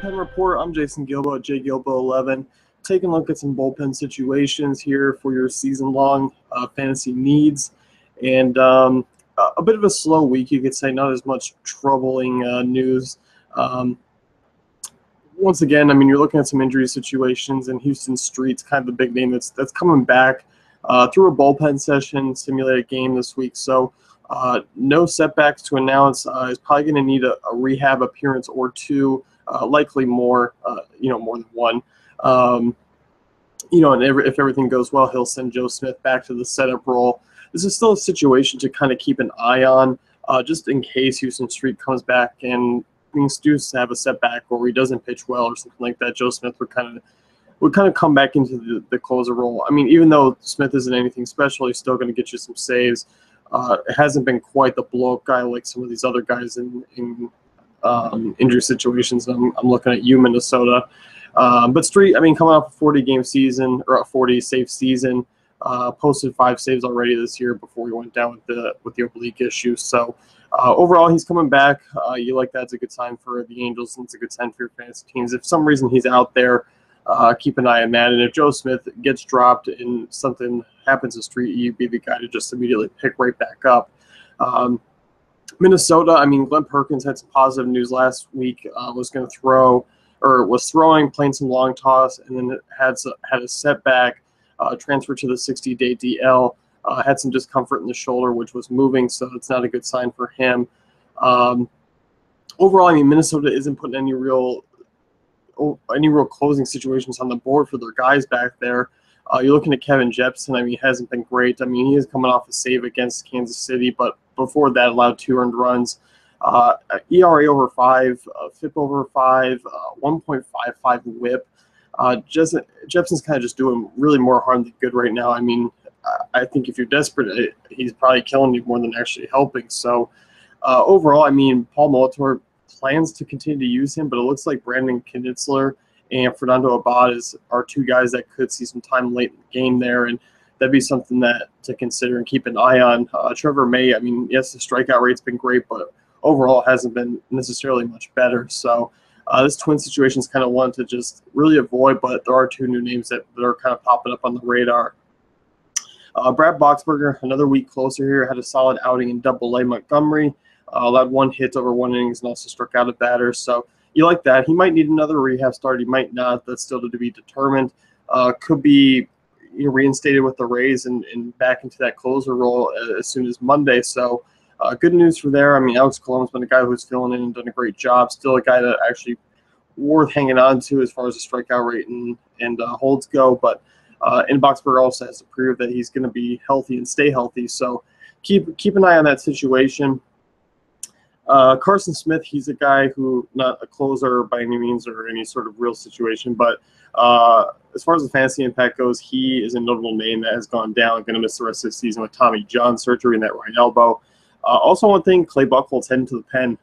Bullpen Report. I'm Jason Gilbo at JGilbo11, taking a look at some bullpen situations here for your season-long fantasy needs. And a bit of a slow week, you could say, not as much troubling news. Once again, I mean, you're looking at some injury situations, and Houston Street's kind of the big name that's coming back through a bullpen session, simulated game this week. So no setbacks to announce. He's probably going to need a rehab appearance or two, likely more, more than one. And if everything goes well, he'll send Joe Smith back to the setup role. This is still a situation to kind of keep an eye on, just in case Houston Street comes back and things do have a setback or he doesn't pitch well or something like that. Joe Smith would kind of come back into the closer role. I mean, even though Smith isn't anything special, he's still going to get you some saves. It hasn't been quite the blow-up guy like some of these other guys in injury situations. I'm looking at you, Minnesota. But Street, I mean, coming off a 40-game season or a 40-save season, posted 5 saves already this year before he went down with the oblique issue. So overall, he's coming back. You like that? It's a good sign for the Angels, and it's a good sign for your fantasy teams. If for some reason he's out there, keep an eye on that. And if Joe Smith gets dropped and something happens to Street, you'd be the guy to just immediately pick right back up. Minnesota, I mean, Glen Perkins had some positive news last week. Was throwing, playing some long toss, and then had a setback. Transferred to the 60-day DL. Had some discomfort in the shoulder, which was moving, so it's not a good sign for him. Overall, I mean, Minnesota isn't putting any real closing situations on the board for their guys back there. You're looking at Kevin Jepsen. I mean, he hasn't been great. I mean, he is coming off a save against Kansas City, but before that allowed 2 earned runs. ERA over 5, FIP over 5, 1.55 WHIP. Jepsen's kind of just doing really more harm than good right now. I mean, I think if you're desperate, he's probably killing you more than actually helping. So overall, I mean, Paul Molitor plans to continue to use him, but it looks like Brandon Knitzler and Fernando Abad are 2 guys that could see some time late in the game there, and that'd be something to consider and keep an eye on. Trevor May, I mean, yes, the strikeout rate's been great, but overall it hasn't been necessarily much better. So this twin situation is kind of one to just really avoid, but there are 2 new names that are kind of popping up on the radar. Brad Boxberger, another week closer here, had a solid outing in Double-A Montgomery. Allowed 1 hit over 1 innings and also struck out a batter. So you like that. He might need another rehab start. He might not. That's still to be determined. Could be reinstated with the Rays and back into that closer role as soon as Monday. So good news for there. I mean, Alex Colom's been a guy who's filling in and done a great job. Still a guy that actually worth hanging on to as far as the strikeout rate and holds go. But Boxberger also has to prove that he's going to be healthy and stay healthy. So keep an eye on that situation. Carson Smith, he's a guy who, not a closer by any means or any sort of real situation, but as far as the fantasy impact goes, he is a notable name that has gone down, going to miss the rest of the season with Tommy John surgery in that right elbow. Also, one thing, Clay Buchholz's heading to the pen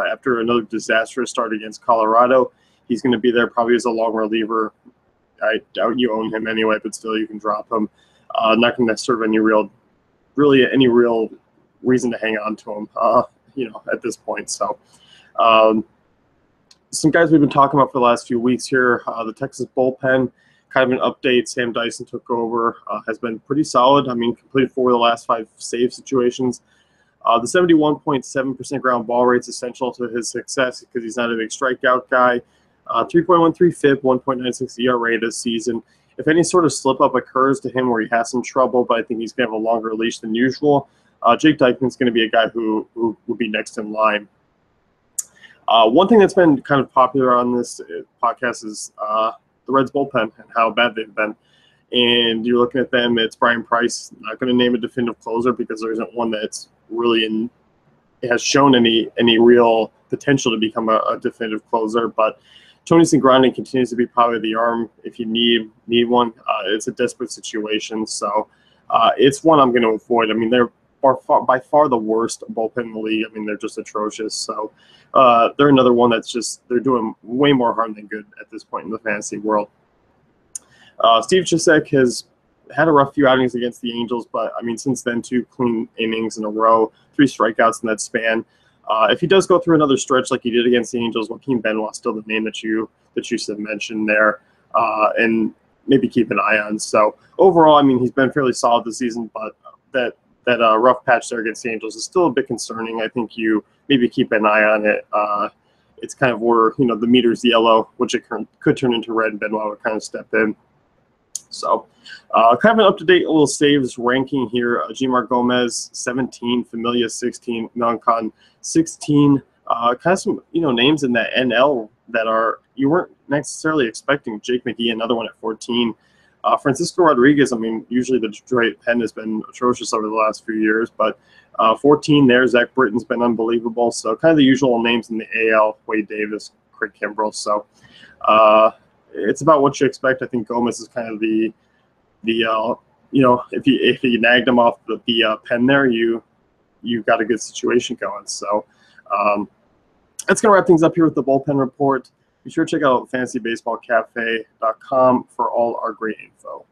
after another disastrous start against Colorado. He's going to be there probably as a long reliever. I doubt you own him anyway, but still you can drop him. Not going to serve any real reason to hang on to him. At this point. So some guys we've been talking about for the last few weeks here, the Texas bullpen, kind of an update. Sam Dyson took over, has been pretty solid. I mean, completed 4 of the last 5 save situations. The 71.7% ground ball rate is essential to his success because he's not a big strikeout guy. 3.13 FIP, 1.96 ERA this season. If any sort of slip-up occurs to him where he has some trouble, but I think he's going to have a longer leash than usual, Jake Dykman's going to be a guy who will be next in line. One thing that's been kind of popular on this podcast is the Reds bullpen and how bad they've been. And you're looking at them, it's Brian Price. Not going to name a definitive closer because there isn't one that's really has shown any real potential to become a definitive closer. But Tony Cingrani continues to be probably the arm if you need one. It's a desperate situation, so it's one I'm going to avoid. I mean, they're by far the worst bullpen in the league. I mean, they're just atrocious. So they're another one they're doing way more harm than good at this point in the fantasy world. Steve Chizek has had a rough few outings against the Angels, but I mean, since then, 2 clean innings in a row, 3 strikeouts in that span. If he does go through another stretch like he did against the Angels, Joaquin Benoit's still the name that you mentioned there, and maybe keep an eye on. So overall, I mean, he's been fairly solid this season, but that rough patch there against the Angels is still a bit concerning. I think you maybe keep an eye on it. It's kind of where, you know, the meter's yellow, which it could turn into red, and Benoit would kind of step in. So kind of an up-to-date little saves ranking here. Jimar Gomez, 17, Familia, 16, Melanchon, 16. Kind of some, you know, names in that NL that are you weren't necessarily expecting. Jake McGee, another one at 14. Francisco Rodriguez, I mean, usually the Detroit pen has been atrocious over the last few years, but 14 there. Zach Britton's been unbelievable. So kind of the usual names in the AL, Wade Davis, Craig Kimbrell. So it's about what you expect. I think Gomez is kind of the you know, if you nagged him off the pen there, you got a good situation going. So that's going to wrap things up here with the Bullpen Report. Be sure to check out fantasybaseballcafe.com for all our great info.